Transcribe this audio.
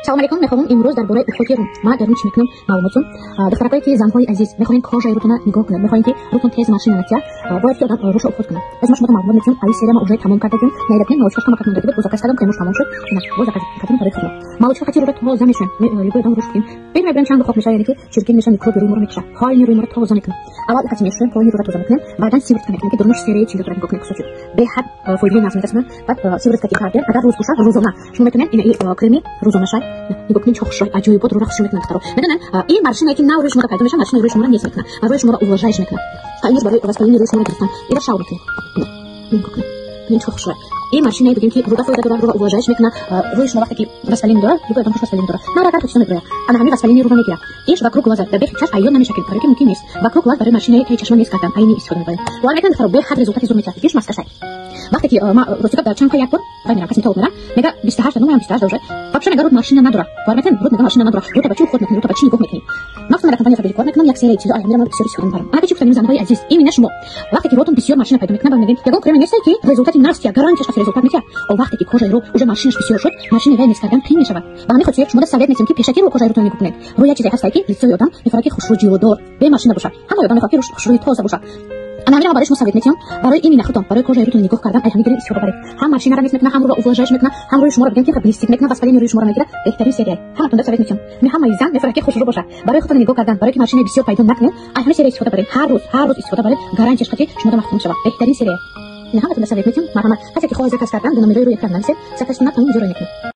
سلام علیکم. میخوام امروز درباره اخلاقی روم ما در چی میکنم معلوماتون دخترای که زنهای عزیز میخواین کار روتون نگاه کنید، میخواین که روتون تیز ماشین نتیا باید که آدم روش اخلاق کنه. از شما معلومات میتونم ای سری ما اونجا تمام کردیم نیدتین نوچش کم کردیم دیگه بوزا کردم که مش تمام شد نه بوزا کردیم طریق خودم معلومات خاطر رو تو زمینشون لیبر دام روش کنیم ببین بریم چند خوب میشه یعنی که شرکت میشن میکروب رو میکشه های روی مرا تو زمین کنیم اول خاطر میشن پایین رو تو زمین کنیم بعدن سیورت کنیم که درمش سری چیزا رو نگاه کنیم کسوچ به حد فویلی ناس میتونم بعد سیورت کنیم کردیم اگر روز کوشا روزانه شما میتونید این کرمی روزانه شای نگاه کنید çok şoy acayip بود رو رخش میکنه دکتر. میدونن این ماشینی که نو روش شما پیدا میشه ماشین روش شما نیست میکنه روش شما رو اوجایش میکنه اینش برای واسپالین روش شما گرفتن اینا شاور میکنه نگاه کنید این çok şoy این ماشینی بگیم که رو دفعه دادن رو اوجایش میکنه روش شما وقتی که واسپالین داره رو بدون واسپالین داره نه راحت چیزی میگه انا همین واسپالین رو نمیگیره ایش وکروک واسه به چش ایون نمیشه که برای که ممکن نیست وکروک واسه برای ماشینی که چشم نیست کردن اینی استفاده میکنه و البته خراب به حد رزultat زور میشه فيش ماسك شيء وقتی که ما روسیکا در چند کایک بود ببینم کسی تو میره میگه 28 نمره 28 دوره فابشه نگارود ماشین نداره وارمتن رود نگه ماشین نداره رو تا بچو خود میکنه رو تا بچی گفت میکنه نفس من کمپانی خرید کنم یک سری چیزا میرم سری سوون برام اگه چیکار میزنه عزیز این نش مو وقتی که روتون بسیار ماشین پیدا میکنه میگن یگو کرم نیست که رزultat نفس یا گارانتی اش رزultat میشه او وقتی که کجا رو اونجا ماشینش بسیار شد ماشین وای میسکردن خیلی میشه و همین خودش شما سواد میتونید که پیشکی رو کجا رو نگاه کنید روی چیزی هست که لیستو یادم میفهمه که خوشروجی و دور به ماشین باشه همه یادم میفهمه که خوشروجی تازه باشه انا میرم برایش مساویت میتونم برای این نخوتم برای کجا روتون نگاه کردم ای همین استفاده برای هم ماشین رو میتونم هم رو اوجایش میکنم هم روی شما رو بگم که بلیستیک میکنم واسه روی شما رو میگیره بهترین سری هم تون سواد میتونم می هم میزان میفهمه که خوشرو باشه برای خودتون نگاه کردن برای که ماشین بسیار پیدا نکنه ای همین سری استفاده برای هر روز استفاده برای گارانتیش که شما رو مختوم شود بهترین سری نه هم تون سواد میتونم مرحمت هستی که خواهی ذکر کردن دو نمره روی اکران نمیشه سکتش نکنید زور نکنید